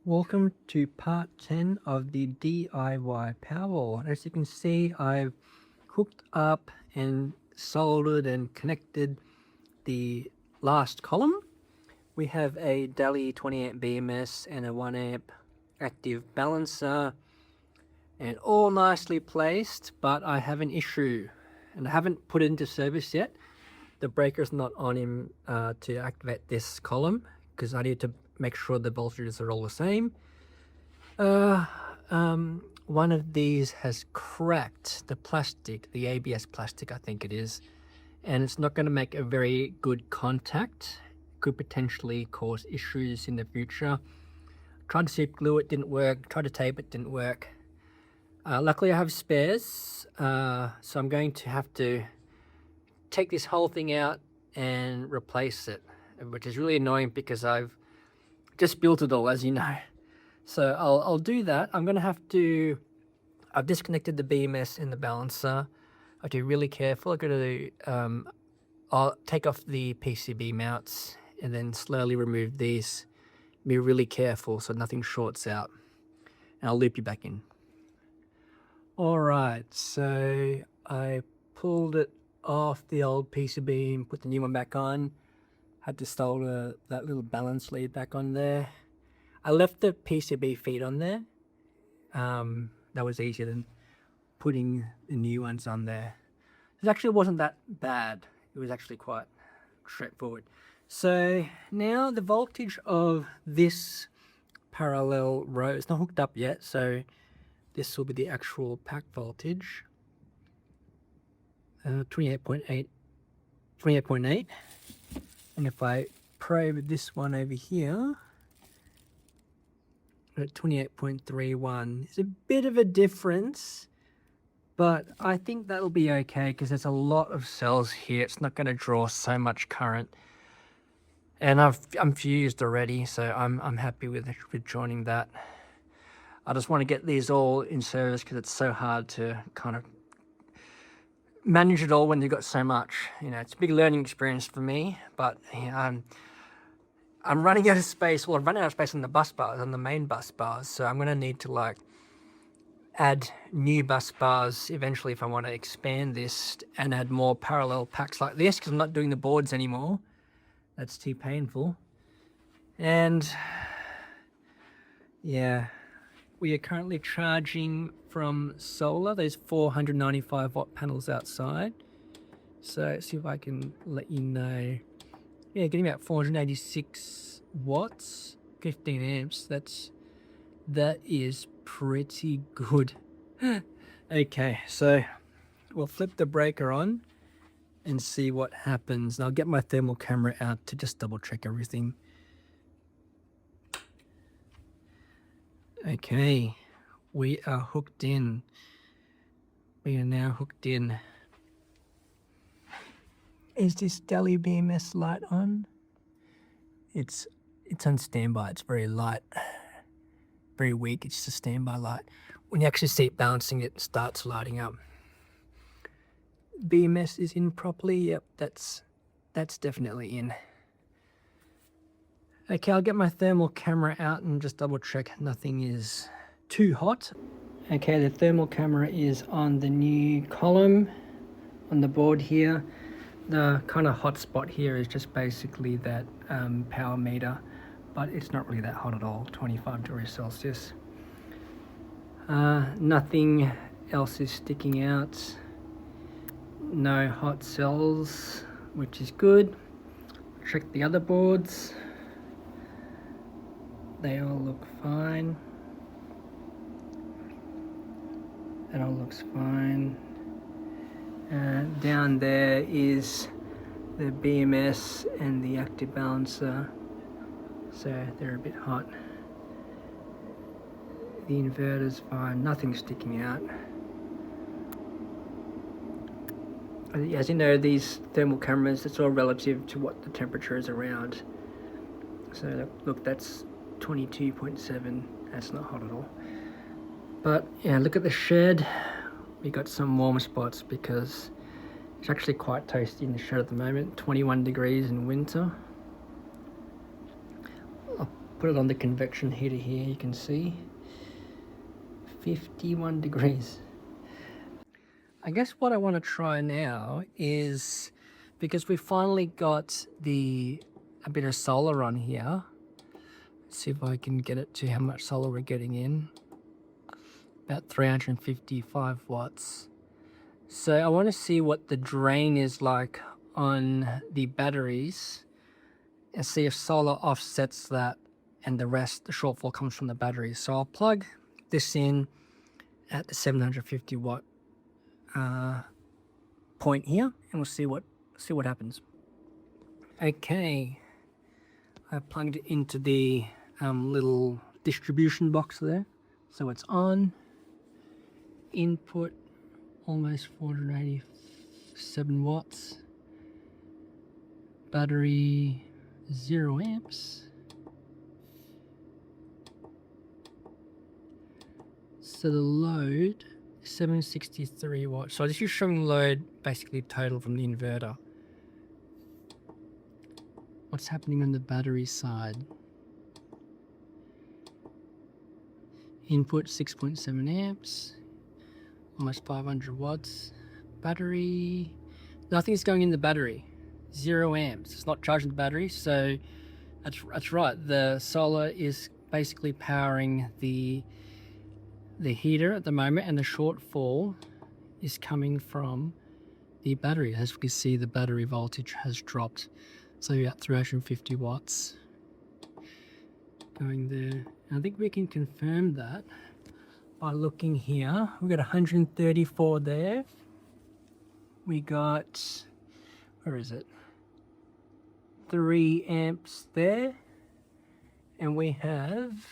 Welcome to part 10 of the DIY Powerwall. As you can see, I've hooked up and soldered and connected the last column. We have a Dali 20 amp BMS and a 1 amp active balancer, and all nicely placed, but I have an issue and I haven't put it into service yet. The breaker's not on him to activate this column because I need to make sure the voltages are all the same. One of these has cracked the plastic, the ABS plastic I think it is, and it's not going to make a very good contact. Could potentially cause issues in the future. Tried to super glue it, didn't work. Tried to tape it, didn't work. Luckily I have spares, so I'm going to have to take this whole thing out and replace it, which is really annoying because I've just built it all, as you know. So I'll do that. I'm going to have to, I've disconnected the BMS and the balancer. I have to be really careful. I've got to I'll take off the PCB mounts and then slowly remove these. Be really careful so nothing shorts out. And I'll loop you back in. Alright, so I pulled it off the old PCB and put the new one back on. Had to solder that little balance lead back on there. I left the PCB feet on there. That was easier than putting the new ones on there. It actually wasn't that bad. It was actually quite straightforward. So now the voltage of this parallel row is not hooked up yet, so this will be the actual pack voltage. 28.8. And if I probe this one over here, at 28.31, there's a bit of a difference, but I think that'll be okay because there's a lot of cells here. It's not going to draw so much current, and I'm fused already, so I'm happy with joining that. I just want to get these all in service because it's so hard to kind of manage it all when you've got so much. You know, it's a big learning experience for me, but I'm running out of space. Well, I'm running out of space on the bus bars, on the main bus bars, so I'm going to need to like add new bus bars eventually if I want to expand this and add more parallel packs like this, because I'm not doing the boards anymore. That's too painful. And yeah, we are currently charging from solar. There's 495 watt panels outside. So let's see if I can let you know. Yeah, getting about 486 watts, 15 amps. That is pretty good. Okay, so we'll flip the breaker on and see what happens. And I'll get my thermal camera out to just double check everything. Okay, we are hooked in. We are now hooked in. Is this Dali BMS light on? It's on standby. It's very light, very weak. It's just a standby light. When you actually see it balancing, it starts lighting up. BMS is in properly. Yep, that's definitely in. Okay, I'll get my thermal camera out and just double check nothing is too hot. Okay, the thermal camera is on the new column on the board here. The kind of hot spot here is just basically that power meter, but it's not really that hot at all, 25 degrees Celsius. Nothing else is sticking out. No hot cells, which is good. Check the other boards. They all look fine. That all looks fine. Down there is the BMS and the active balancer, so they're a bit hot. The inverter's fine, nothing's sticking out. As you know, these thermal cameras, it's all relative to what the temperature is around. So look, that's 22.7, that's not hot at all. But yeah, look at the shed. We got some warm spots because it's actually quite toasty in the shed at the moment. 21 degrees in winter. I'll Put it on the convection heater here, you can see 51 degrees. I guess what I want to try now is, because we finally got a bit of solar on here, let's see if I can get it to how much solar we're getting in. About 355 watts. So I want to see what the drain is like on the batteries and see if solar offsets that and the rest, the shortfall, comes from the batteries. So I'll plug this in at the 750 watt point here, and we'll see what happens. Okay, I plugged it into the little distribution box there, so it's on. Input almost 487 watts. Battery 0 amps. So the load 763 watts. So this is showing load basically total from the inverter. What's happening on the battery side? Input 6.7 amps, almost 500 watts. Battery, nothing's going in the battery. 0 amps. It's not charging the battery, so that's right. The solar is basically powering the heater at the moment, and the shortfall is coming from the battery. As we can see, the battery voltage has dropped, so you're at 350 watts going there. And I think we can confirm that by looking here. We got 134 there. We got, where is it, 3 amps there, and we have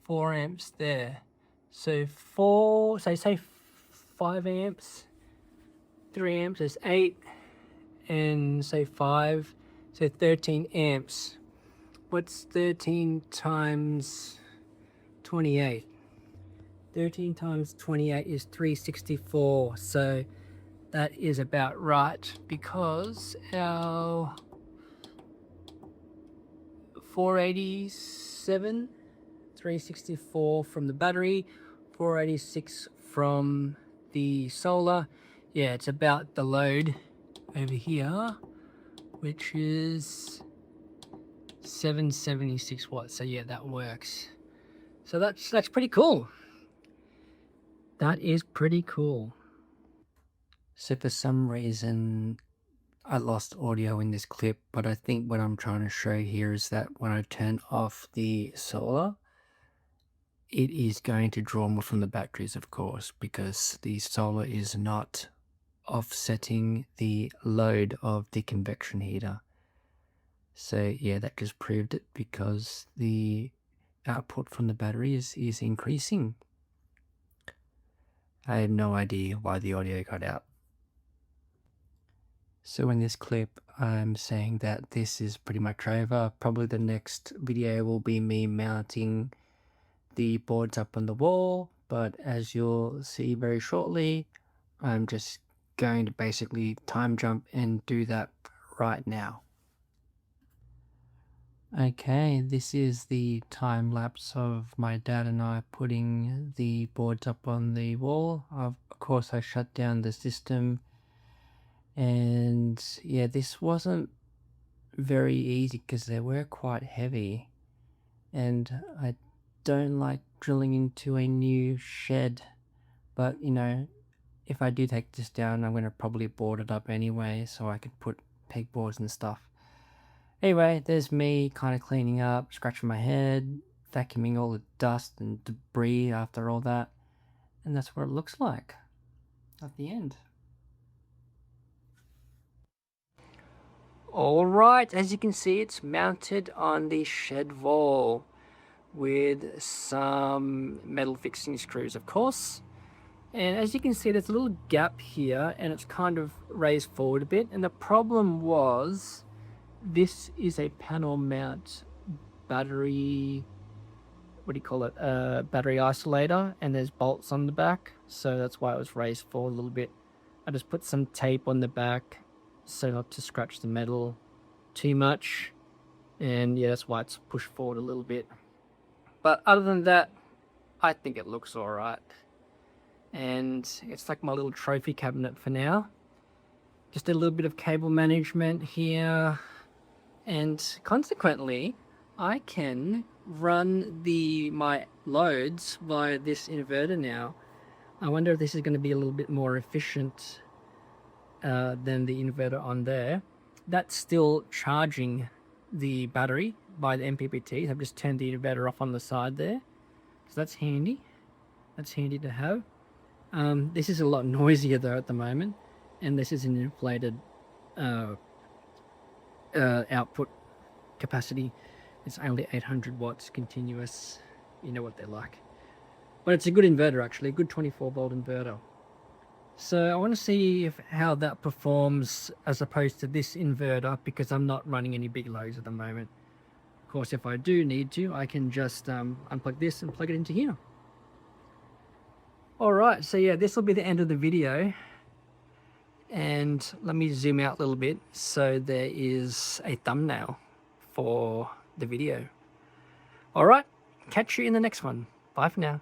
4 amps there. So say 5 amps, 3 amps is 8, and say 5, so 13 amps. What's 13 times 28? 13 times 28 is 364, so that is about right, because our 487, 364 from the battery, 486 from the solar. Yeah, it's about the load over here, which is 776 watts. So yeah, that works. So that's pretty cool. That is pretty cool. So for some reason I lost audio in this clip, but I think what I'm trying to show here is that when I turn off the solar, it is going to draw more from the batteries, of course, because the solar is not offsetting the load of the convection heater. So yeah, that just proved it, because the output from the battery is increasing. I have no idea why the audio got out. So in this clip, I'm saying that this is pretty much over. Probably the next video will be me mounting the boards up on the wall, but as you'll see very shortly, I'm just going to basically time jump and do that right now. Okay, this is the time lapse of my dad and I putting the boards up on the wall. Of course, I shut down the system, and yeah, this wasn't very easy because they were quite heavy, and I don't like drilling into a new shed, but you know, if I do take this down, I'm going to probably board it up anyway so I could put pegboards and stuff. Anyway, there's me kind of cleaning up, scratching my head, vacuuming all the dust and debris after all that, and that's what it looks like at the end. Alright, as you can see, it's mounted on the shed wall with some metal fixing screws, of course. And as you can see, there's a little gap here, and it's kind of raised forward a bit. And the problem was, this is a panel mount battery, what do you call it, battery isolator, and there's bolts on the back, so that's why it was raised forward a little bit. I just put some tape on the back so not to scratch the metal too much, And yeah, that's why it's pushed forward a little bit. But other than that, I think it looks all right. And it's like my little trophy cabinet for now. Just a little bit of cable management here. And consequently, I can run my loads via this inverter now. I wonder if this is going to be a little bit more efficient than the inverter on there. That's still charging the battery by the MPPT. I've just turned the inverter off on the side there. So that's handy. That's handy to have. This is a lot noisier though at the moment. And this is an inflated output capacity. It's only 800 watts continuous. You know what they're like. But it's a good inverter actually, a good 24-volt inverter. So I want to see how that performs as opposed to this inverter, because I'm not running any big loads at the moment. Of course, if I do need to, I can just unplug this and plug it into here. Alright, so yeah, this will be the end of the video. And let me zoom out a little bit so there is a thumbnail for the video. Alright, catch you in the next one. Bye for now.